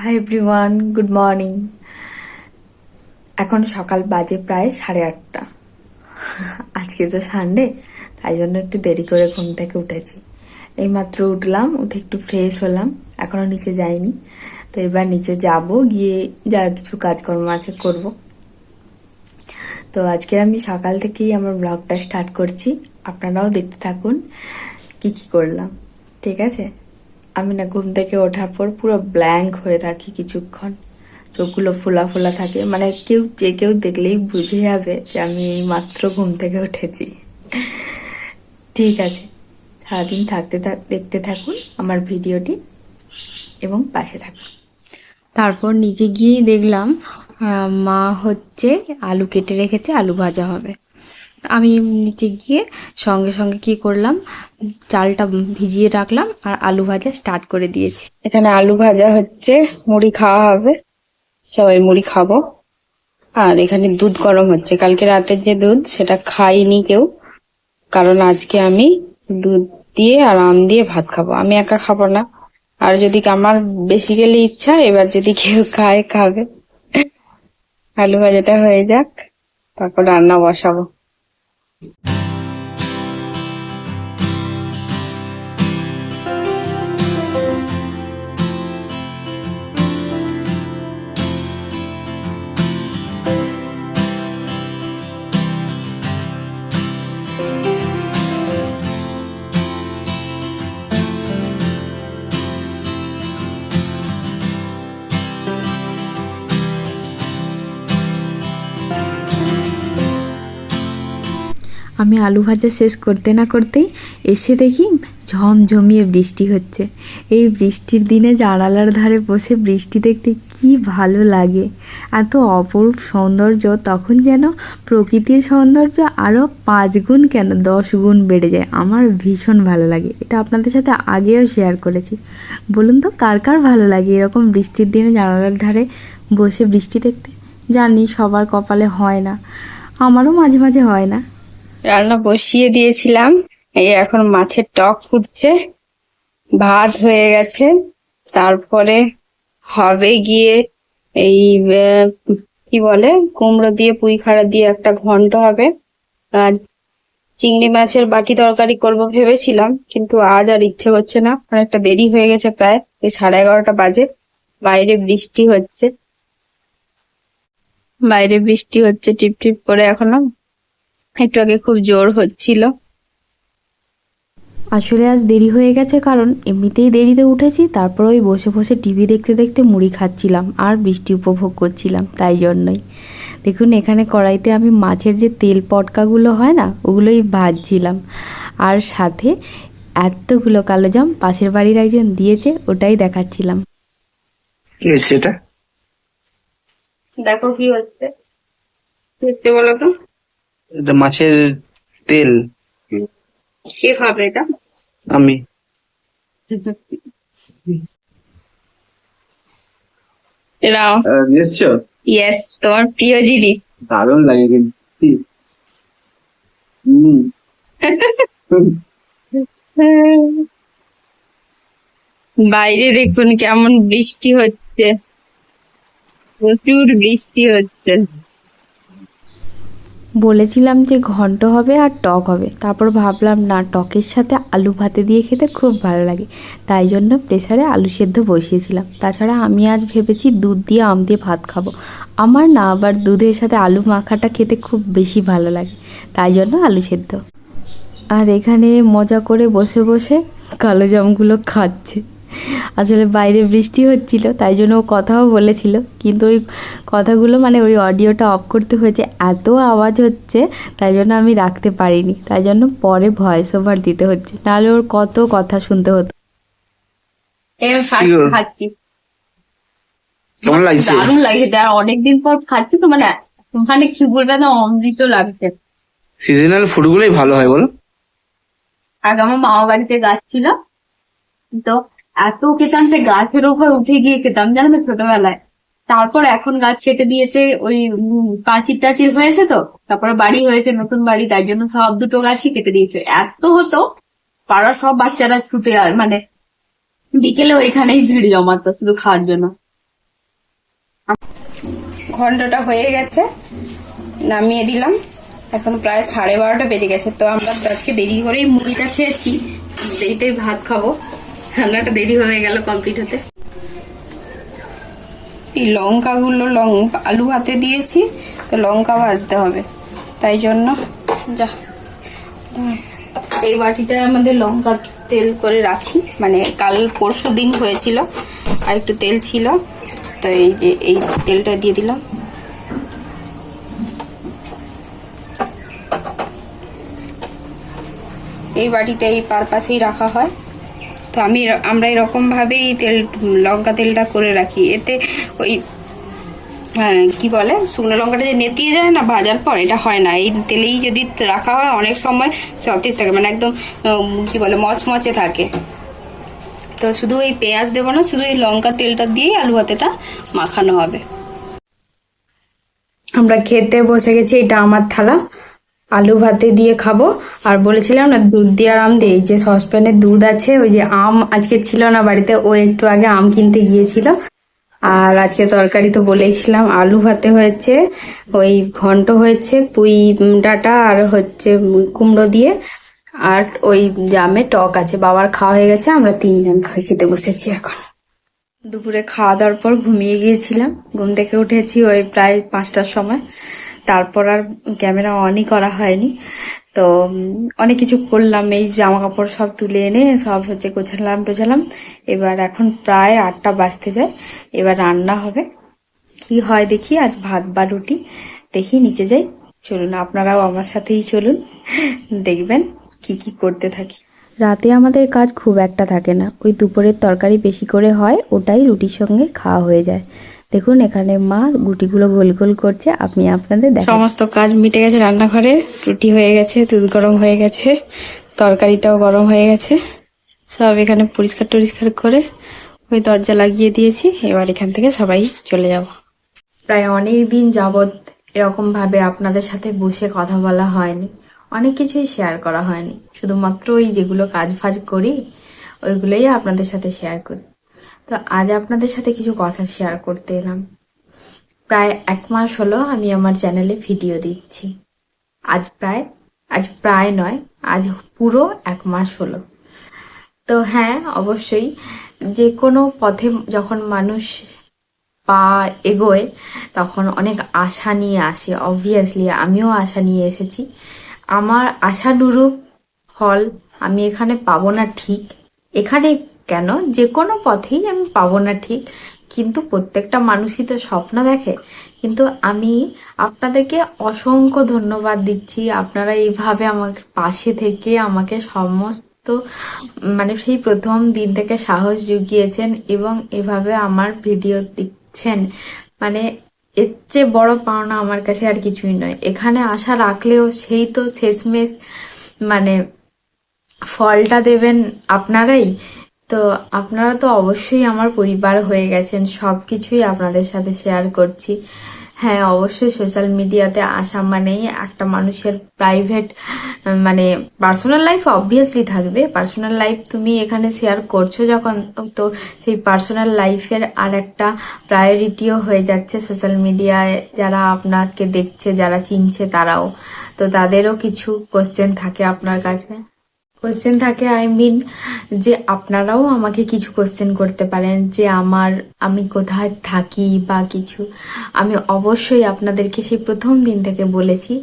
Hi everyone, good morning. এখন সকাল বাজে প্রায় 8:30। আজকে তো সানডে, তাই জন্য একটু দেরি করে ঘুম থেকে উঠেছি। এইমাত্র উঠলাম, উঠে একটু ফ্রেশ হলাম, এখনো নিচে যাইনি। তো এবার নিচে যাব, গিয়ে যা কিছু কাজকর্ম আছে করব। তো আজকে আমি সকাল থেকেই আমার ব্লগটা স্টার্ট করছি, আপনারাও দেখতে থাকুন কি কি করলাম। ঠিক আছে? আমি না ঘুম থেকে ওঠার পর পুরো ব্ল্যাঙ্ক হয়ে থাকি কিছুক্ষণ, চোখগুলো ফোলা ফোলা থাকে, মানে যে কেউ দেখলেই বুঝে যাবে যে আমি এই মাত্র ঘুম থেকে উঠেছি। ঠিক আছে, সারাদিন দেখতে থাকুন আমার ভিডিওটি এবং পাশে থাকুন। তারপর নিচে গিয়েই দেখলাম মা হচ্ছে আলু কেটে রেখেছে, আলু ভাজা হবে। আমি নিচে গিয়ে সঙ্গে সঙ্গে কি করলাম, চালটা ভিজিয়ে রাখলাম আর আলু ভাজা স্টার্ট করে দিয়েছি। এখানে আলু ভাজা হচ্ছে, মুড়ি খাওয়া হবে, সবাই মুড়ি খাবো। আর এখানে দুধ গরম হচ্ছে, কালকে রাতের যে দুধ সেটা খাইনি কেউ, কারণ আজকে আমি দুধ দিয়ে আর আম দিয়ে ভাত খাবো। আমি একা খাবো না, আর যদি আমার বেসিক্যালি ইচ্ছা, এবার যদি কেউ খায় খাবে। আলু ভাজাটা হয়ে যাক, তারপর রান্না বসাবো। আমি আলু ভাজা শেষ করতে না করতেই এসে দেখি ঝমঝমিয়ে বৃষ্টি হচ্ছে। এই বৃষ্টির দিনে জানালার ধারে বসে বৃষ্টি দেখতে কি ভালো লাগে। এত অপরূপ সৌন্দর্য, তখন যেন প্রকৃতির সৌন্দর্য আরও 5 গুণ কেন 10 গুণ বেড়ে যায়। আমার ভীষণ ভালো লাগে। এটা আপনাদের সাথে আগেও শেয়ার করেছি। বলুন তো কার কার ভালো লাগে এরকম বৃষ্টির দিনে জানালার ধারে বসে বৃষ্টি দেখতে? জানি সবার কপালে হয় না, আমারও মাঝে মাঝে হয় না। রান্না বসিয়ে দিয়েছিলাম, এই এখন মাছের টক ফুটছে, ভাত হয়ে গেছে। তারপরে হবে গিয়ে এই কি বলে, কুমড়ো দিয়ে পুঁই খাড়া দিয়ে একটা ঘন্ট হবে। আর চিংড়ি মাছের বাটি তরকারি করব ভেবেছিলাম, কিন্তু আজ আর ইচ্ছে করছে না, অনেকটা দেরি হয়ে গেছে, প্রায় ওই 11:30 বাজে। বাইরে বৃষ্টি হচ্ছে, টিপ টিপ করে, এখনো একটু আগে খুব জোর হচ্ছিল। আসলে আজ দেরি হয়ে গেছে কারণ এমনিতেই দেরিতে উঠেছি, তারপর ওই বসে বসে টিভি দেখতে দেখতে মুড়ি খাচ্ছিলাম আর বৃষ্টি উপভোগ করছিলাম, তাই জন্যই। দেখুন এখানে কড়াইতে আমি মাছের যে তেল পটকাগুলো হয় না, ওগুলোই ভাজছিলাম। আর সাথে এতগুলো কালোজাম পাশের বাড়ির একজন দিয়েছে, ওটাই দেখাচ্ছিলাম। কি হচ্ছে এটা? দেখো কি হচ্ছে, কি হচ্ছে বলো তো? এটা মাছের তেল। কে খাবে এটা? আমি। এরাও নিয়ে এসছো? ইয়েস, তোমার প্রিয় জিনিস। দারুণ লাগে কিন্তু। বাইরে দেখুন কেমন বৃষ্টি হচ্ছে, প্রচুর বৃষ্টি হচ্ছে। বলেছিলাম যে ঘন্ট হবে আর টক হবে, তারপর ভাবলাম না, টকের সাথে আলু ভাতে দিয়ে খেতে খুব ভালো লাগে, তাই জন্য প্রেসারে আলু সেদ্ধ বসিয়েছিলাম। তাছাড়া আমি আজ ভেবেছি দুধ দিয়ে আম দিয়ে ভাত খাবো। আমার না আবার দুধের সাথে আলু মাখাটা খেতে খুব বেশি ভালো লাগে, তাই জন্য আলু সেদ্ধ। আর এখানে মজা করে বসে বসে কালো জামগুলো খাচ্ছে। আসলে বাইরে বৃষ্টি হচ্ছিল, তাই জন্য ও কথাও বলেছিল, কিন্তু ওই কথাগুলো মানে ওই অডিওটা অফ করতে হয়েছে, এত আওয়াজ হচ্ছে, তাই জন্য আমি রাখতে পারিনি, তাই জন্য পরে ভয়েস ওভার দিতে হচ্ছে, নাহলে ওর কত কথা শুনতে হতো। খাচ্ছি, কেমন লাগছে? দারুণ লাগছে, অনেকদিন পর খাচ্ছি তো, মানে ওখানে কি বলবে না, অমৃত লাগছে। সিজনাল ফুড গুলোই ভালো হয় বলো। আগে আমার মামা বাড়িতে গাছ ছিল, তো এত খেতাম, সে গাছের উপর উঠে গিয়ে খেতাম, জানো তো, ছোটবেলায়। তারপর এখন গাছ কেটে দিয়েছে, ওই পাঁচির টাচির হয়েছে তো, তারপরে বাড়ি হয়েছে, নতুন বাড়ি, তাই জন্য সব দুটো গাছই কেটে দিয়েছে। এত হতো, পাড়ার সব বাচ্চারা ছুটে মানে বিকেলে ওইখানেই ভিড় জমাতো শুধু খাওয়ার জন্য। ঘন্টাটা হয়ে গেছে, নামিয়ে দিলাম। এখন প্রায় 12:30 বেজে গেছে। তো আমরা আজকে দেরি করেই মুড়িটা খেয়েছি, দেরিতেই ভাত খাবো, রান্নাটা দেরি হয়ে গেল কমপ্লিট হতে। এই লঙ্কাগুলো আলু ভাতে দিয়েছি, তো লঙ্কা ভাজতে হবে, তাই জন্য যা এই বাটিটা আমাদের লঙ্কা তেল করে রাখি, মানে কাল পরশু দিন হয়েছিল আর একটু তেল ছিল, তো এই যে এই তেলটা দিয়ে দিলাম। এই বাটিটা এই পারপাসেই রাখা হয়। তো আমরা এরকম ভাবেই লঙ্কা তেলটা করে রাখি, এতে ওই কি বলে শুকনো লঙ্কাটা যে নেতিয়ে যায় না ভাজার পর, এটা হয় না। এই তেলেই যদি রাখা হয় অনেক সময় সতেজ থাকে, মানে একদম কি বলে মচমচে থাকে। তো শুধু এই পেঁয়াজ দেবো না, শুধু এই লঙ্কা তেলটা দিয়েই আলু ভাতেটা মাখানো হবে। আমরা খেতে বসে গেছি, এটা আমার থালা, আলু ভাতে দিয়ে খাবো। আর বলেছিলাম না দুধ দিয়ে আর আম দিয়ে, এই যে সসপ্যানে দুধ আছে, ওই যে আম আজকে ছিল না বাড়িতে, ও একটু আগে আম কিনতে গিয়েছিল। আর আজকে তরকারি তো বলেছিলাম, আলু ভাতে হয়েছে, ওই ঘন্ট হয়েছে পুঁই ডাঁটা আর হচ্ছে কুমড়ো দিয়ে, আর ওই জামে টক আছে। বাবার খাওয়া হয়ে গেছে, আমরা 3জন খেতে বসেছি এখন। দুপুরে খাওয়া দাওয়ার পর ঘুমিয়ে গিয়েছিলাম, ঘুম থেকে উঠেছি ওই প্রায় 5টার সময়। তারপর আর ক্যামেরা অনই করা হয়নি। তো অনেক কিছু করলাম, এই জামা কাপড় সব তুলে এনে সব হচ্ছে গোছালাম। এবার এখন প্রায় 8টা বাজতে যায়, এবার রান্না হবে। কি হয় দেখি, আজ ভাত বা রুটি, দেখি নিচে যাই। চলুন আপনারাও আমার সাথেই চলুন, দেখবেন কি কি করতে থাকি। রাতে আমাদের কাজ খুব একটা থাকে না, ওই দুপুরের তরকারি বেশি করে হয়, ওটাই রুটির সঙ্গে খাওয়া হয়ে যায়। দেখুন এখানে মা রুটিগুলো গোল গোল করছে, আমি আপনাদের দেখাচ্ছি। সমস্ত কাজ মিটে গেছে, রান্নাঘরে রুটি হয়ে গেছে, দুধ গরম হয়ে গেছে, তরকারিটাও গরম হয়ে গেছে, সব এখানে পরিষ্কার টরিষ্কার করে ওই দরজা লাগিয়ে দিয়েছি। এবার এখান থেকে সবাই চলে যাব। প্রায় অনেক দিন যাবৎ এরকম ভাবে আপনাদের সাথে বসে কথা বলা হয়নি, অনেক কিছুই শেয়ার করা হয়নি, শুধুমাত্র ওই যেগুলো কাজ ফাজ করি ওইগুলোই আপনাদের সাথে শেয়ার করি। তো আজ আপনাদের সাথে কিছু কথা শেয়ার করতে এলাম। প্রায় 1 মাস হলো আমি আমার চ্যানেলে ভিডিও দিচ্ছি। আজ প্রায় নয়, আজ পুরো 1 মাস হলো। তো হ্যাঁ, অবশ্যই যে কোনো পথে যখন মানুষ পা এগোয় তখন অনেক আশা নিয়ে আসে। অবভিয়াসলি আমিও আশা নিয়ে এসেছি, আমার আশানুরূপ ফল আমি এখানে পাবো না ঠিক, এখানে কেন যে কোনো পথেই আমি পাবো না ঠিক, কিন্তু প্রত্যেকটা মানুষই তো স্বপ্ন দেখে। কিন্তু আমি আপনাদেরকে অসংখ্য ধন্যবাদ দিচ্ছি, আপনারা এইভাবে আমাকে পাশে থেকে আমাকে সমস্ত মানে সেই প্রথম দিন থেকে সাহস জুগিয়েছেন এবং এভাবে আমার ভিডিও দেখছেন, মানে এর চেয়ে বড় পাওনা আমার কাছে আর কিছুই নয়। এখানে আশা রাখলেও সেই তো শেষমেশ মানে ফলটা দেবেন আপনারাই। তো আপনারা তো অবশ্যই আমার পরিবার হয়ে গেছেন, সবকিছুই আপনাদের সাথে শেয়ার করছি। হ্যাঁ, অবশ্যই সোশ্যাল মিডিয়াতে আসা মানেই একটা মানুষের প্রাইভেট মানে পার্সোনাল লাইফ অবভিয়াসলি থাকবে। পার্সোনাল লাইফ তুমি এখানে শেয়ার করছো যখন, তো সেই পার্সোনাল লাইফের আর একটা প্রায়োরিটিও হয়ে যাচ্ছে সোশ্যাল মিডিয়ায়। যারা আপনাকে দেখছে, যারা চিনছে, তারাও তো তাদেরও কিছু কোশ্চেন থাকে আপনার কাছে, কোশ্চেন থাকে যে আপনারাও আমাকে কিছু কোশ্চেন করতে পারেন যে আমি কোথায় থাকি বা কিছু। আমি অবশ্যই আপনাদেরকে সেই প্রথম দিন থেকে বলেছি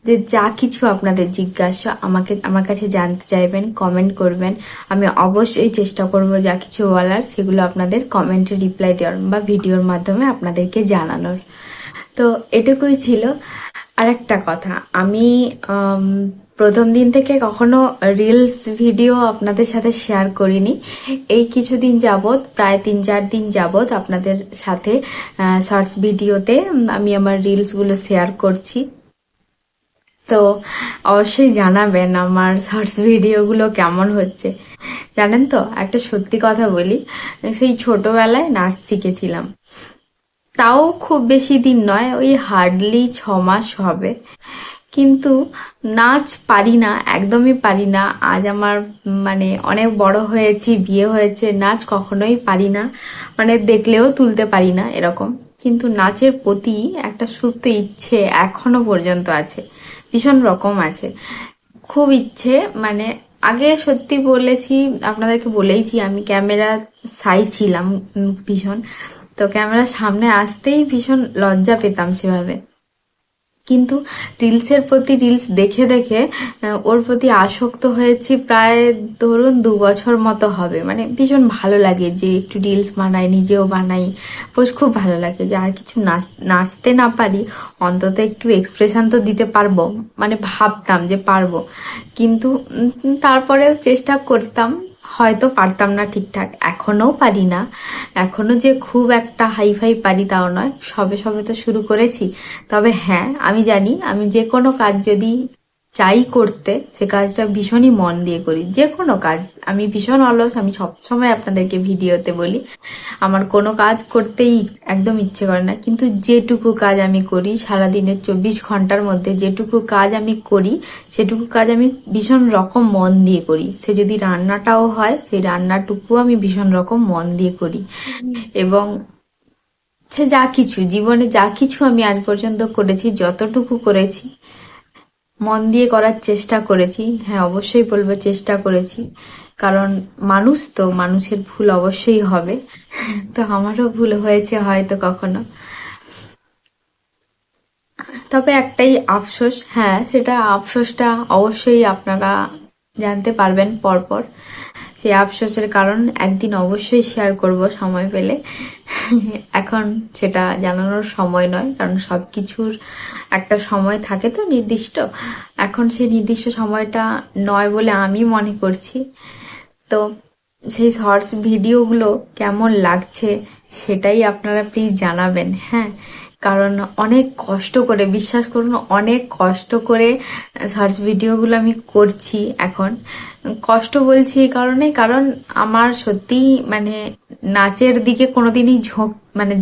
যে যা কিছু আপনাদের জিজ্ঞাসা আমার কাছে জানতে চাইবেন, কমেন্ট করবেন, আমি অবশ্যই চেষ্টা করব যা কিছু বলার সেগুলো আপনাদের কমেন্টে রিপ্লাই দেওয়ার বা ভিডিওর মাধ্যমে আপনাদেরকে জানানোর। তো এটুকুই ছিল। আর একটা কথা, আমি প্রথম দিন থেকে কখনো রিলস ভিডিও আপনাদের সাথে শেয়ার করিনি। এই কিছুদিন যাবত, প্রায় 3-4 দিন যাবত আপনাদের সাথে শর্টস ভিডিওতে আমি আমার রিলসগুলো শেয়ার করছি। তো অবশ্যই জানাবেন আমার শর্টস ভিডিওগুলো কেমন হচ্ছে। জানেন তো, একটা সত্যি কথা বলি, সেই ছোটবেলায় নাচ শিখেছিলাম, তাও খুব বেশি দিন নয়, ওই হার্ডলি 6 মাস হবে, কিন্তু নাচ পারি না, একদমই পারি না। আজ আমার মানে অনেক বড় হয়েছি, বিয়ে হয়েছে, নাচ কখনোই পারি না, মানে দেখলেও তুলতে পারি না এরকম। কিন্তু নাচের প্রতি একটা সুপ্ত ইচ্ছে এখনো পর্যন্ত আছে, ভীষণ রকম আছে, খুব ইচ্ছে। মানে আগে সত্যি বলেছি, আপনাদেরকে বলেইছি আমি ক্যামেরা সাই ছিলাম ভীষণ। তো ক্যামেরার সামনে আসতেই ভীষণ লজ্জা পেতাম সেভাবে। কিন্তু রিলসের প্রতি রিলস দেখে দেখে ওর প্রতি আসক্ত হয়েছি প্রায় ধরুন 2 বছর মতো হবে। মানে ভীষণ ভালো লাগে যে একটু রিলস বানাই, নিজেও বানাই, বেশ খুব ভালো লাগে যে আর কিছু নাচতে না পারি অন্তত একটু এক্সপ্রেশন তো দিতে পারবো, মানে ভাবতাম যে পারবো। কিন্তু তারপরেও চেষ্টা করতাম, হয়তো পারতাম না ঠিকঠাক, এখনো পারি না। এখনো যে খুব একটা হাইফাই পারি তাও নয়, সবে সবে তো শুরু করেছি। তবে হ্যাঁ, আমি জানি আমি যে কোনো কাজ যদি চাই করতে, সে কাজটা ভীষণই মন দিয়ে করি। যে কোনো কাজ, আমি ভীষণ অলস, আমি সবসময় আপনাদেরকে ভিডিওতে বলি আমার কোনো কাজ করতেই একদম ইচ্ছে করে না, কিন্তু যেটুকু কাজ আমি করি সারাদিনের 24 ঘন্টার মধ্যে, যেটুকু কাজ আমি করি সেটুকু কাজ আমি ভীষণ রকম মন দিয়ে করি। সে যদি রান্নাটাও হয়, সেই রান্নাটুকু আমি ভীষণ রকম মন দিয়ে করি। এবং সে যা কিছু জীবনে যা কিছু আমি আজ পর্যন্ত করেছি, যতটুকু করেছি মন দিয়ে করার চেষ্টা করেছি। হ্যাঁ, অবশ্যই বলবো চেষ্টা করেছি, কারণ মানুষ তো, মানুষের ভুল অবশ্যই হবে। তো আমারও ভুল হয়েছে হয়তো কখনো। তবে একটাই আফসোস, হ্যাঁ সেটা আফসোসটা অবশ্যই আপনারা জানতে পারবেন পরপর। সেই আফসোসের কারণ একদিন অবশ্যই শেয়ার করব সময় পেলে। এখন সেটা জানানোর সময় নয়, কারণ সবকিছুর একটা সময় থাকে তো নির্দিষ্ট। এখন সেই নির্দিষ্ট সময়টা নয় বলে আমি মনে করছি। তো সেই শর্টস ভিডিওগুলো কেমন লাগছে সেটাই আপনারা প্লিজ জানাবেন। হ্যাঁ, কারণ অনেক কষ্ট করে, বিশ্বাস করুন অনেক কষ্ট করে শর্টস ভিডিওগুলো আমি করছি এখন। কষ্ট বলছি এই কারণে, কারণ আমার সত্যি মানে নাচের দিকে কোনোদিনই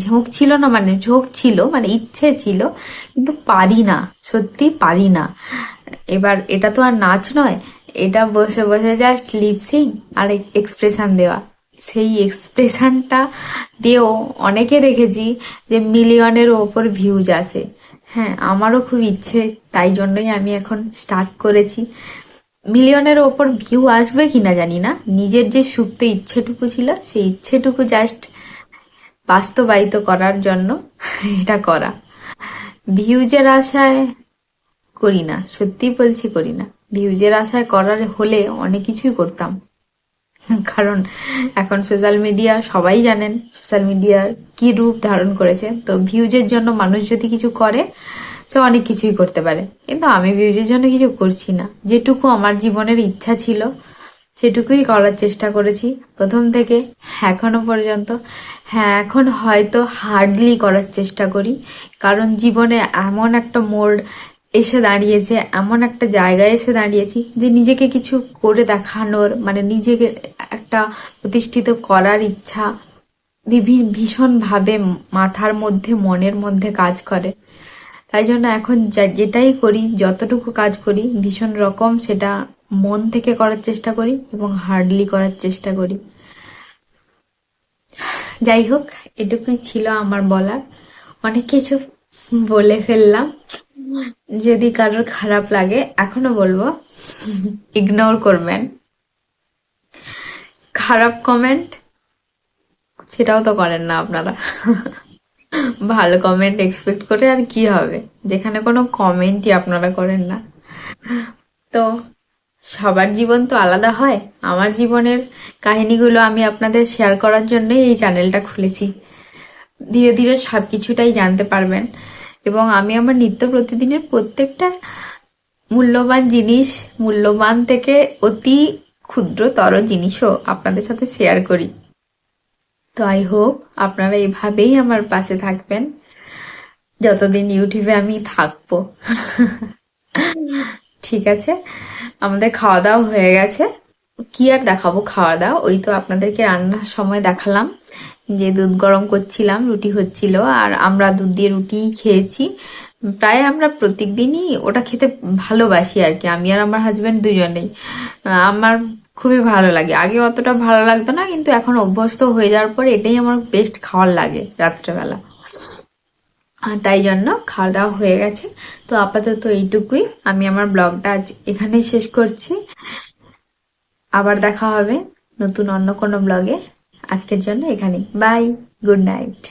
ঝোঁক ছিল না, মানে ঝোঁক ছিল, মানে ইচ্ছে ছিল, কিন্তু পারি না, সত্যি পারি না। এবার এটা তো আর নাচ নয়, এটা বসে বসে জাস্ট লিপসিং আর এক্সপ্রেশন দেওয়া। সেই এক্সপ্রেশনটা দিয়েও অনেকে দেখেছি যে মিলিয়নের ওপর ভিউজ আসে। হ্যাঁ, আমারও খুব ইচ্ছে, তাই জন্যই আমি এখন স্টার্ট করেছি। মিলিয়নের ওপর ভিউ আসবে কিনা জানি না, নিজের যে সুপ্ত ইচ্ছেটুকু ছিল সেই ইচ্ছেটুকু জাস্ট বাস্তবায়িত করার জন্য এটা করা। ভিউজের আশায় করি না, সত্যি বলছি করি না। ভিউজের আশায় করার হলে অনেক কিছুই করতাম, কারণ এখন সোশ্যাল মিডিয়া সবাই জানেন সোশ্যাল মিডিয়ার কি রূপ ধারণ করেছে। তো ভিউজের জন্য মানুষ যদি কিছু করে সে অনেক কিছুই করতে পারে, কিন্তু আমি ভিউজের জন্য কিছু করছি না। যেটুকু আমার জীবনের ইচ্ছা ছিল সেটুকুই করার চেষ্টা করেছি প্রথম থেকে এখনো পর্যন্ত। হ্যাঁ, এখন হয়তো হার্ডলি করার চেষ্টা করি, কারণ জীবনে এমন একটা মোড় এসে দাঁড়িয়েছে, এমন একটা জায়গায় এসে দাঁড়িয়েছি যে নিজেকে কিছু করে দেখানোর, মানে নিজেকে একটা প্রতিষ্ঠিত করার ইচ্ছা ভীষণ ভাবে মাথার মধ্যে, মনের মধ্যে কাজ করে। তাই জন্য এখন যেটাই করি, যতটুকু কাজ করি ভীষণ রকম সেটা মন থেকে করার চেষ্টা করি এবং হার্ডলি করার চেষ্টা করি। যাই হোক, এটুকুই ছিল আমার বলার, অনেক কিছু বলে ফেললাম। যদি কারোর খারাপ লাগে এখনো বলবো ইগনোর করবেন। খারাপ কমেন্ট সেটাও তো করেন না আপনারা, ভালো কমেন্ট এক্সপেক্ট করে আর কি হবে, যেখানে কোনো কমেন্টই আপনারা করেন না। তো সবার জীবন তো আলাদা হয়, আমার জীবনের কাহিনীগুলো আমি আপনাদের শেয়ার করার জন্যই এই চ্যানেলটা খুলেছি। ধীরে ধীরে সবকিছুটাই জানতে পারবেন, এবং আমি আমার নিত্য প্রতিদিনের প্রত্যেকটা মূল্যবান জিনিস, মূল্যবান থেকে অতি ক্ষুদ্রতর জিনিসও আপনাদের সাথে শেয়ার করি। তো আই হোপ আপনারা এভাবেই আমার পাশে থাকবেন যতদিন ইউটিউবে আমি থাকবো। ঠিক আছে, আমাদের খাওয়া দাওয়া হয়ে গেছে। কি আর দেখাবো খাওয়া দাওয়া, ওই তো আপনাদেরকে রান্নার সময় দেখালাম যে দুধ গরম করছিলাম, রুটি হচ্ছিল, আর আমরা দুধ দিয়ে রুটি খেয়েছি। প্রায় আমরা প্রত্যেকদিনই ওটা খেতে ভালোবাসি আর কি, আমি আর আমার হাজবেন্ড দুজনেই। আমার খুবই ভালো লাগে, আগে অতটা ভালো লাগতো না, কিন্তু এখন অভ্যস্ত হয়ে যাওয়ার পর এটাই আমার বেস্ট খাওয়ার লাগে রাত্রেবেলা। আর তাই জন্য খাওয়া দাওয়া হয়ে গেছে। তো আপাতত এইটুকুই, আমি আমার ব্লগটা আজ এখানেই শেষ করছি। আবার দেখা হবে নতুন অন্য কোনো ব্লগে। আজকের জন্য এখানেই, বাই, গুড নাইট।